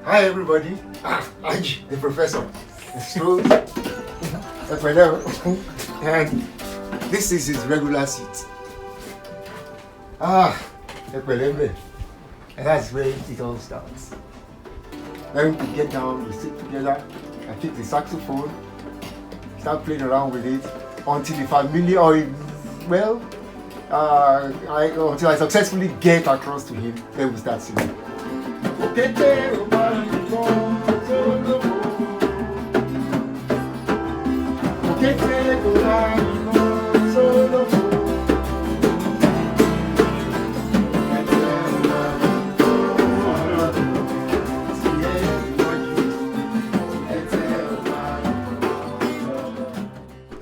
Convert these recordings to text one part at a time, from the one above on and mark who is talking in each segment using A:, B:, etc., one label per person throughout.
A: Hi everybody, the professor, and this is his regular seat. And that's where it all starts. Then we get down, we sit together, I pick the saxophone, start playing around with it until the familiar, until I successfully get across to him, then we start singing.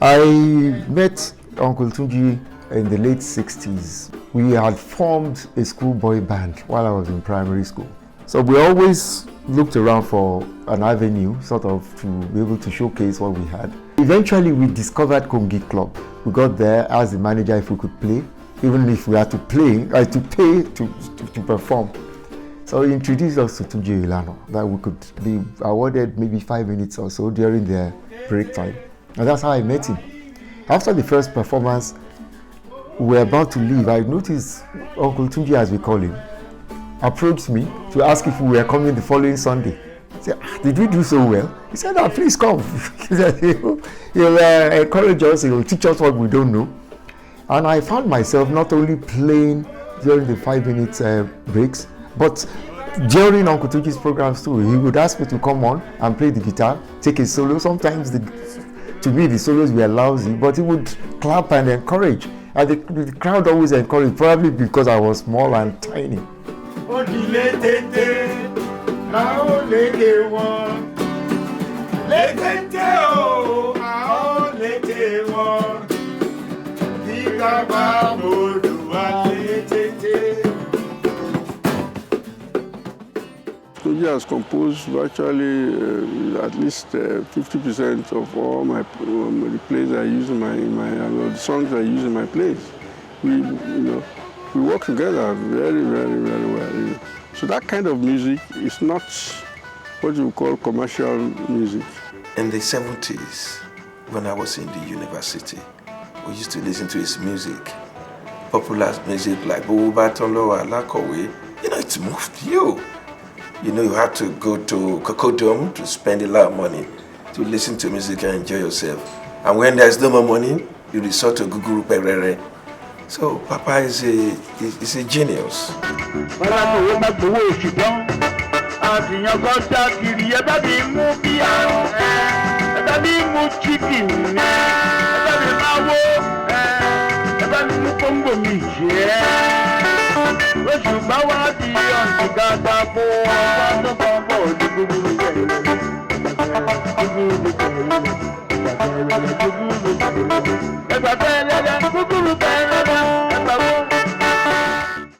A: I met Uncle Tunji in the late 60s. We had formed a schoolboy band while I was in primary school. So we always looked around for an avenue, sort of, to be able to showcase what we had. Eventually we discovered Kongi Club. We got there, asked the manager if we could play, even if we had to pay to perform. So he introduced us to Tunde Kelani, that we could be awarded maybe 5 minutes or so during their break time. And that's how I met him. After the first performance, we were about to leave. I noticed Uncle Tunji, as we call him, approached me to ask if we were coming the following Sunday. I said, did we do so well? He said, please come. He said, he'll encourage us, he'll teach us what we don't know. And I found myself not only playing during the 5 minute breaks, but during Uncle Tunji's programs too. He would ask me to come on and play the guitar, take a solo. Sometimes to me the solos were lousy, but he would clap and encourage. And the crowd always encouraged, probably because I was small and tiny.
B: Tunji has composed virtually at least 50% of all the plays I use in the songs I use in my plays. We work together very, very, very well. So that kind of music is not what you call commercial music.
C: In the 70s, when I was in the university, we used to listen to his music. Popular music like Lawal, Oleku. It moved you. You had to go to Cocodome to spend a lot of money to listen to music and enjoy yourself. And when there's no more money, you resort to Guguru Perere. So Papa is a genius.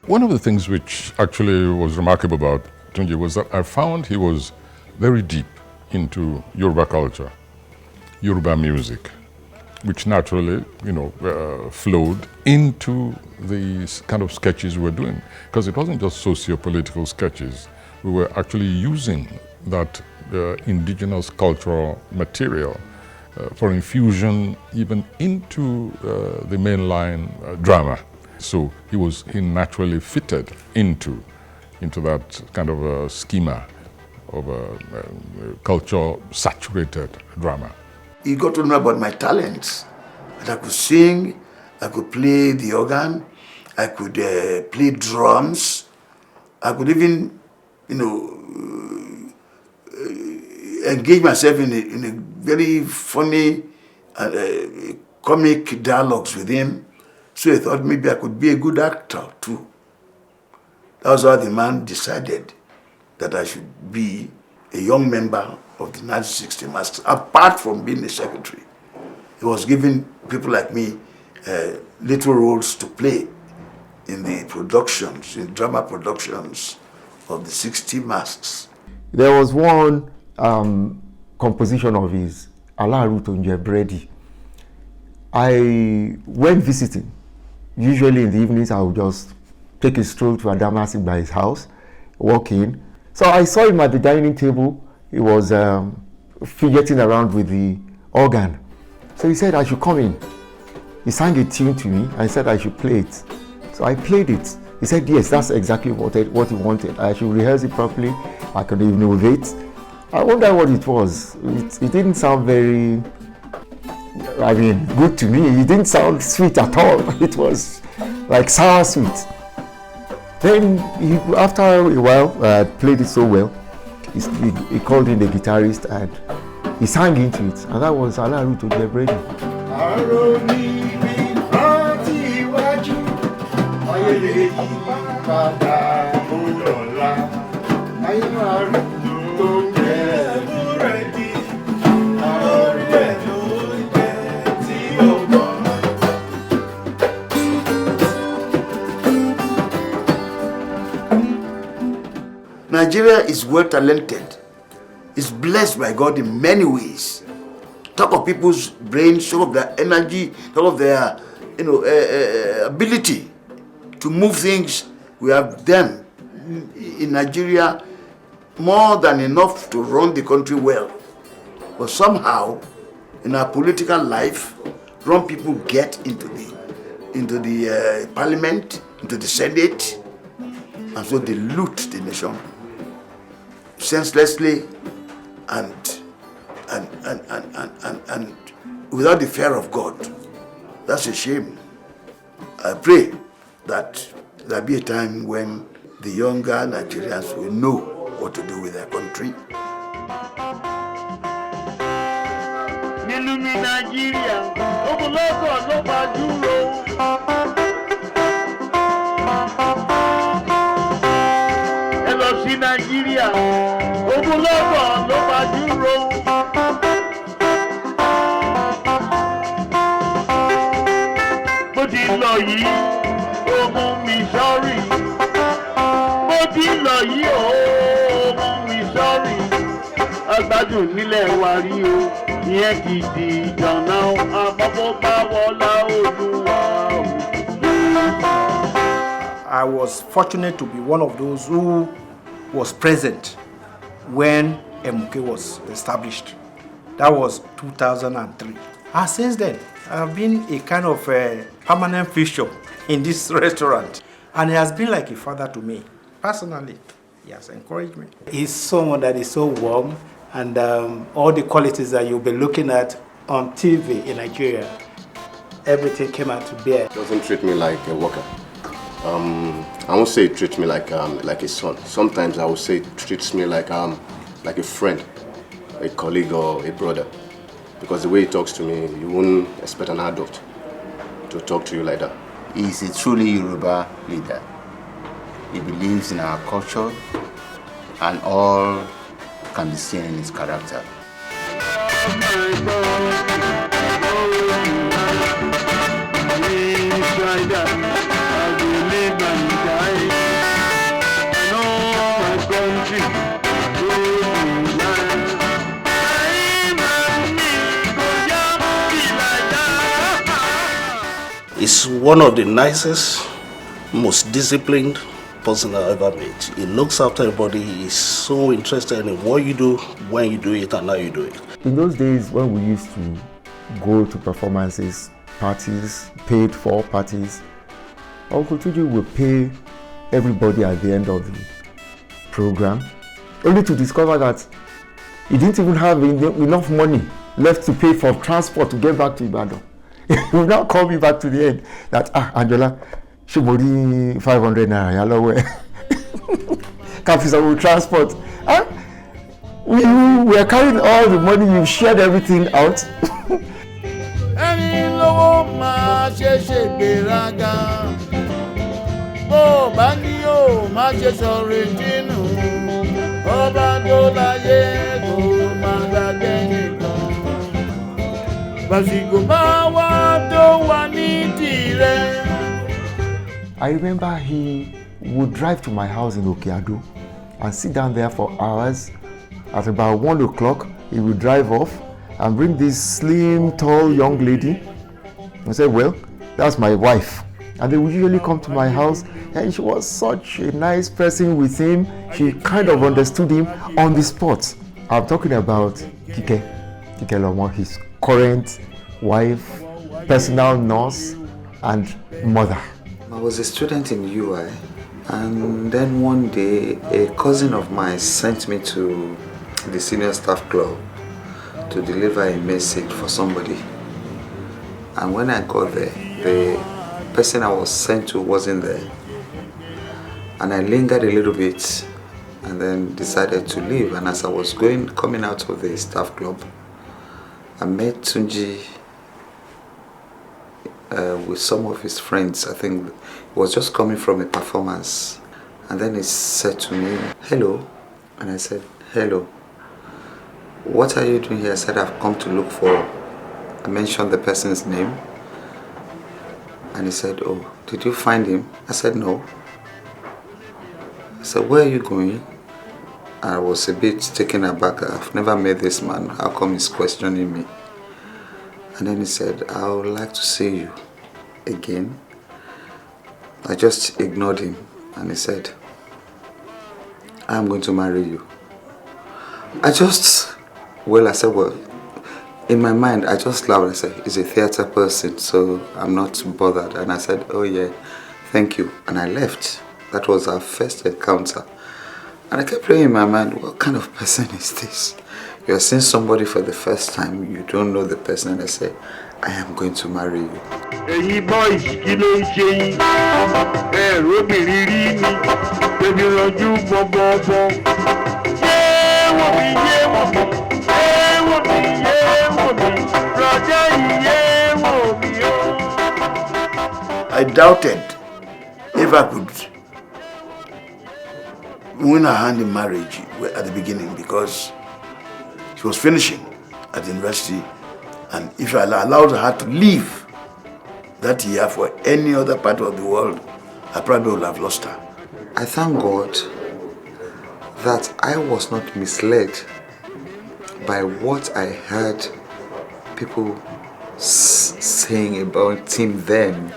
D: One of the things which actually was remarkable about Tunji was that I found he was very deep into Yoruba culture, Yoruba music. which naturally, flowed into these kind of sketches we're doing. Because it wasn't just socio-political sketches. We were actually using that indigenous cultural material for infusion even into the mainline drama. So he naturally fitted into that kind of a schema of a culture-saturated drama.
E: He got to know about my talents. That I could sing, I could play the organ, I could play drums, I could even, engage myself in a very funny comic dialogues with him. So I thought maybe I could be a good actor too. That was how the man decided that I should be a young member of the 1960 Masters, apart from being a secretary. He was giving people like me little roles to play in the productions, in drama productions of the 60 Masks.
A: There was one composition of his, Alaru Tunji. I went visiting. Usually in the evenings, I would just take a stroll to Adamasi by his house, walk in. So I saw him at the dining table. He was fidgeting around with the organ. So he said I should come in. He sang a tune to me. I said I should play it. So I played it. He said, yes, that's exactly what he wanted. I should rehearse it properly. I could innovate. I wonder what it was. It didn't sound very, good to me. It didn't sound sweet at all. It was like sour sweet. Then after a while, I played it so well, he called in the guitarist and he sang into it. And that was Alaru Tunji.
E: Nigeria is well talented. It's blessed by God in many ways. Talk of people's brains, some of their energy, some of their ability to move things. We have them in Nigeria more than enough to run the country well. But somehow, in our political life, wrong people get into the parliament, into the Senate, and so they loot the nation senselessly and without the fear of God. That's a shame. I pray that there'll be a time when the younger Nigerians will know what to do with their country.
F: Nigeria, ogunlọ́gọ̀ ló máa dúró. Bó ti lọ yìí, ogun mi sọ́rí. Bó ti lọ yìí, ogun mi sọ́rí. Agbádùn nílẹ̀ wa rí o, ìyẹn ti di ìjànà àpapọ̀ bá wọlá Olúwa o.
G: I was fortunate to be one of those who was present when MK was established. That was 2003. And since then, I've been a kind of a permanent fixture in this restaurant. And he has been like a father to me. Personally, he has encouraged me.
H: He's someone that is so warm, and all the qualities that you'll be looking at on TV in Nigeria, everything came out to bear.
I: Doesn't treat me like a worker. I won't say it treats me like a son. Sometimes I would say it treats me like a friend, a colleague or a brother. Because the way he talks to me, you wouldn't expect an adult to talk to you like that.
J: He's a truly Yoruba leader. He believes in our culture, and all can be seen in his character.
K: He's one of the nicest, most disciplined person I ever met. He looks after everybody. He's so interested in what you do, when you do it, and how you do it.
A: In those days when we used to go to performances, parties, paid for parties, Uncle Tunji would pay everybody at the end of the program, only to discover that he didn't even have enough money left to pay for transport to get back to Ibadan. He will now call me back to the end that, Angela, she money 500 naira, yellow capital transport. We were carrying all the money, you shared everything out. I remember he would drive to my house in Okeado and sit down there for hours. At about 1 o'clock, he would drive off and bring this slim, tall young lady. I said, well, that's my wife. And they would usually come to my house, and she was such a nice person with him. She kind of understood him on the spot. I'm talking about Kike Lomo, his current wife, personal nurse, and mother.
L: I was a student in UI, and then one day a cousin of mine sent me to the senior staff club to deliver a message for somebody. And when I got there, the person I was sent to wasn't there. And I lingered a little bit and then decided to leave. And as I was coming out of the staff club, I met Tunji with some of his friends. I think he was just coming from a performance. And then he said to me, hello. And I said, hello. What are you doing here? I said, I've come to look for, I mentioned the person's name. And he said, oh, did you find him? I said, no. I said, where are you going? I was a bit taken aback. I've never met this man. How come he's questioning me? And then he said, I would like to see you again. I just ignored him. And he said, I'm going to marry you. I said, well, in my mind, I just laughed. I said, he's a theater person, so I'm not bothered. And I said, oh yeah, thank you. And I left. That was our first encounter. And I kept playing in my mind, what kind of person is this? You're seeing somebody for the first time, you don't know the person, and I say, I am going to marry you.
F: Hey boys,
E: I doubted if I could win her hand in marriage at the beginning because she was finishing at the university, and if I allowed her to leave that year for any other part of the world, I probably would have lost her.
L: I thank God that I was not misled by what I heard people saying about him then.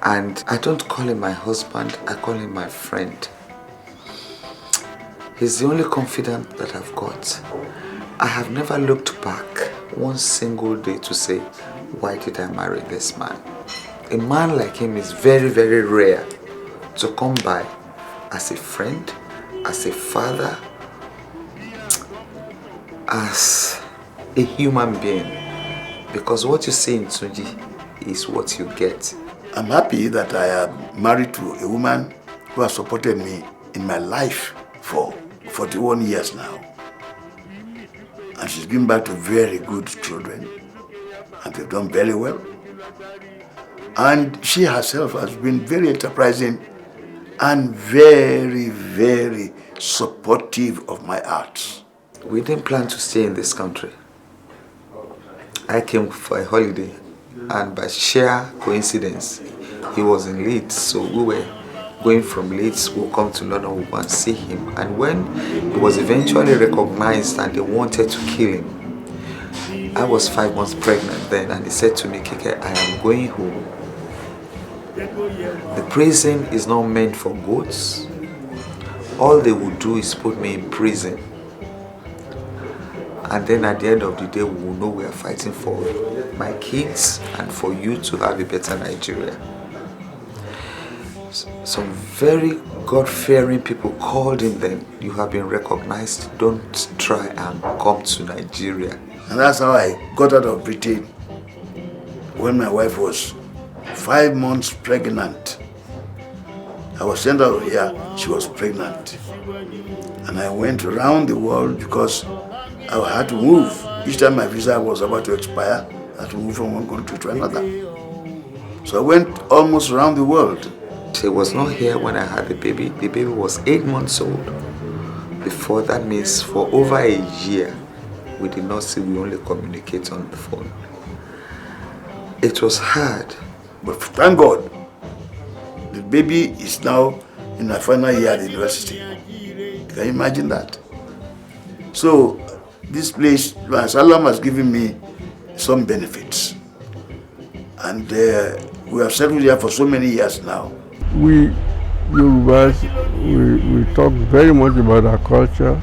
L: And I don't call him my husband, I call him my friend. He's the only confidant that I've got. I have never looked back one single day to say, why did I marry this man? A man like him is very, very rare to come by as a friend, as a father, as a human being. Because what you see in Tunji is what you get.
E: I'm happy that I am married to a woman who has supported me in my life for 41 years now. And she's given back to very good children, and they've done very well. And she herself has been very enterprising and very, very supportive of my arts.
L: We didn't plan to stay in this country. I came for a holiday, and by sheer coincidence, he was in Leeds, so we were going from Leeds, we'll come to London, we'll go and see him. And when he was eventually recognized and they wanted to kill him, I was 5 months pregnant then, and he said to me, Kike, I am going home The prison is not meant for goats. All they would do is put me in prison. And then at the end of the day, we will know we are fighting for my kids and for you to have a better Nigeria. Some very God-fearing people called in them, you have been recognized, don't try and come to Nigeria.
E: And that's how I got out of Britain when my wife was 5 months pregnant. I was sent out here, she was pregnant. And I went around the world because I had to move. Each time my visa was about to expire, I had to move from one country to another. So I went almost around the world.
L: She was not here when I had the baby. The baby was 8 months old. Before that means for over a year, we did not see, we only communicate on the phone. It was hard.
E: But thank God, the baby is now in her final year at the university. Can you imagine that? So this place, Salam has given me some benefits. And we have settled here for so many years now.
B: We Yorubas, we talk very much about our culture.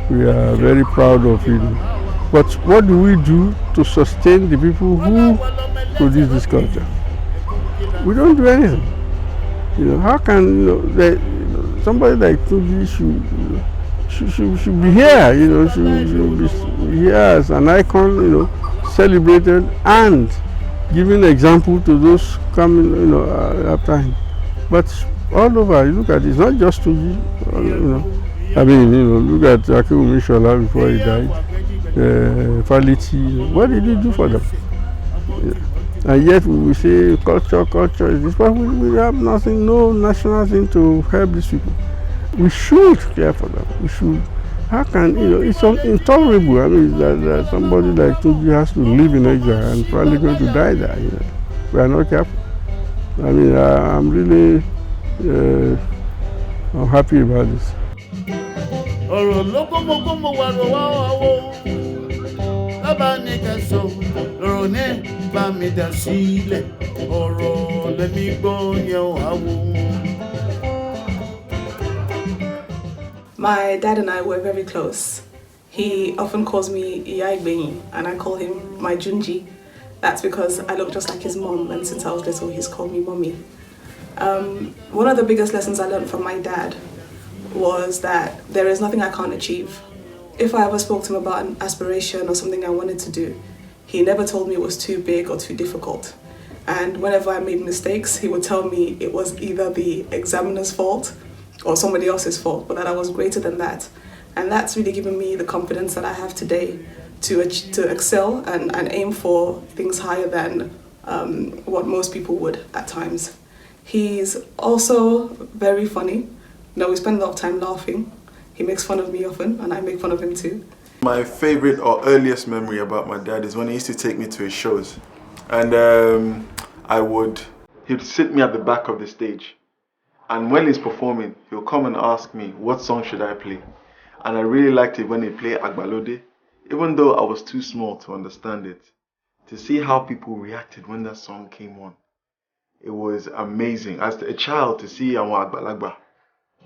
B: We are very proud of it. But what do we do to sustain the people who produce this culture? We don't do anything. How can somebody like Tunji should be here? Should be here as an icon, celebrated and giving example to those coming, after him. But all over, you look at it, it's not just Tunji, I mean, look at Akewu Mishola before he died, Faliti, what did he do for them? And yet we say culture is this, but we have nothing, no national thing to help these people. We should care for them, we should. How can, it's intolerable, I mean, that somebody like Tunji has to live in exile and probably going to die there, We are not careful. I mean, I'm really I'm happy about this.
M: My dad and I were very close. He often calls me Abeni and I call him my Junji. That's because I look just like his mom, and since I was little, he's called me mommy. One of the biggest lessons I learned from my dad was that there is nothing I can't achieve. If I ever spoke to him about an aspiration or something I wanted to do, he never told me it was too big or too difficult. And whenever I made mistakes, he would tell me it was either the examiner's fault or somebody else's fault, but that I was greater than that. And that's really given me the confidence that I have today to excel and aim for things higher than what most people would at times. He's also very funny. We spend a lot of time laughing. He makes fun of me often, and I make fun of him too.
N: My favorite or earliest memory about my dad is when he used to take me to his shows. And he'd sit me at the back of the stage. And when he's performing, he'll come and ask me, what song should I play? And I really liked it when he played Agbalode, even though I was too small to understand it. To see how people reacted when that song came on, it was amazing. As a child, to see Awon Agbalagba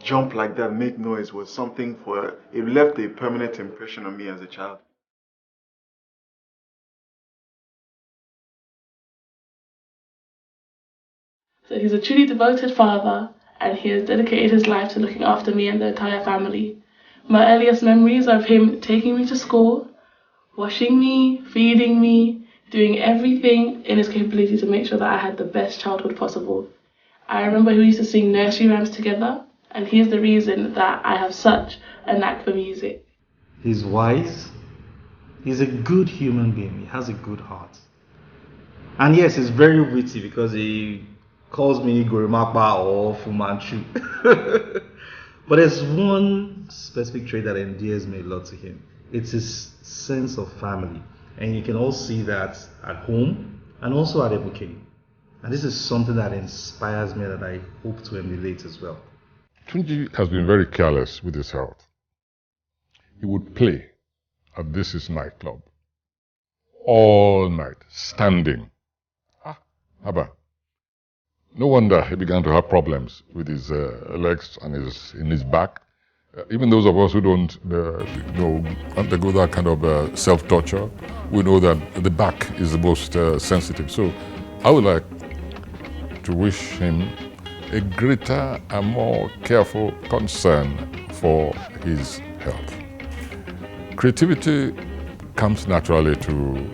N: jump like that, make noise, was something it left a permanent impression on me as a child.
O: So he's a truly devoted father, and he has dedicated his life to looking after me and the entire family. My earliest memories are of him taking me to school, washing me, feeding me, doing everything in his capability to make sure that I had the best childhood possible. I remember we used to sing nursery rhymes together, and he's the reason that I have such a knack for music.
P: He's wise, he's a good human being, he has a good heart. And yes, he's very witty because he calls me Gorimapa or Fumanchu. But there's one specific trait that endears me a lot to him. It's his sense of family. And you can all see that at home and also at Ebuke. And this is something that inspires me that I hope to emulate as well.
D: Tunji has been very careless with his health. He would play at this nightclub all night, standing. Abba. No wonder he began to have problems with his legs and in his back. Even those of us who don't undergo that kind of self-torture, we know that the back is the most sensitive. So I would like to wish him a greater and more careful concern for his health. Creativity comes naturally to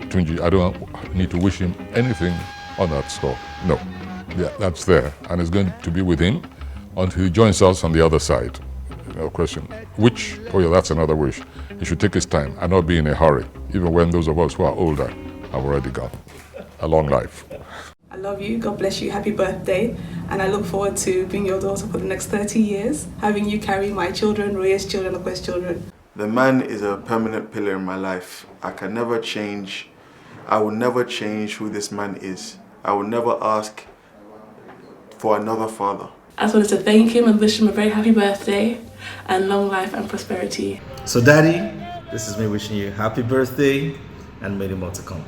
D: Tunji. I don't need to wish him anything on that score. No, yeah, that's there, and it's going to be with him until he joins us on the other side. No question. Which, oh yeah, that's another wish. He should take his time and not be in a hurry, even when those of us who are older have already gone. A long life.
M: I love you, God bless you, happy birthday, and I look forward to being your daughter for the next 30 years, having you carry my children, Roye's children, Okwe's children.
N: The man is a permanent pillar in my life. I can never change. I will never change who this man is. I will never ask for another father.
O: I just wanted to thank him and wish him a very happy birthday and long life and prosperity.
P: So Daddy, this is me wishing you happy birthday and many more to come.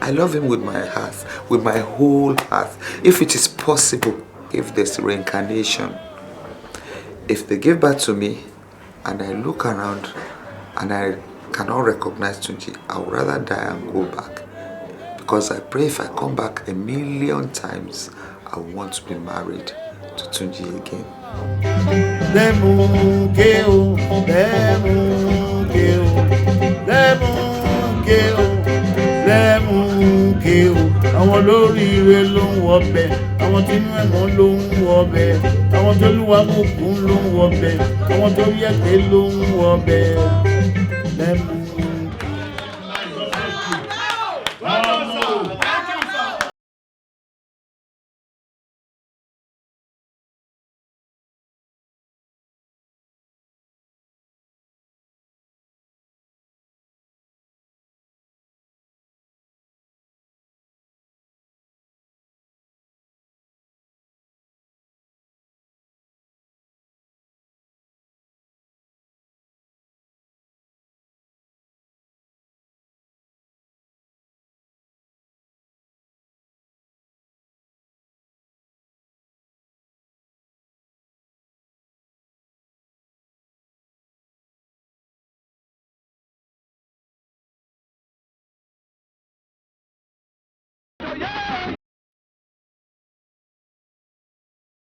L: I love him with my heart, with my whole heart. If it is possible, if there's reincarnation, if they give birth to me and I look around and I cannot recognize Tunji, I would rather die and go back. Because I pray if I come back 1,000,000 times, I want to be married to Tunji again.
F: Àwọn olóríire ló ń wọbẹ̀, àwọn tí inú ẹ̀mọ́ ló ń wọbẹ̀, àwọn tó lúwa kòkún ló ń wọbẹ̀, àwọn tó rí ẹ̀gbẹ́ ló ń wọbẹ̀.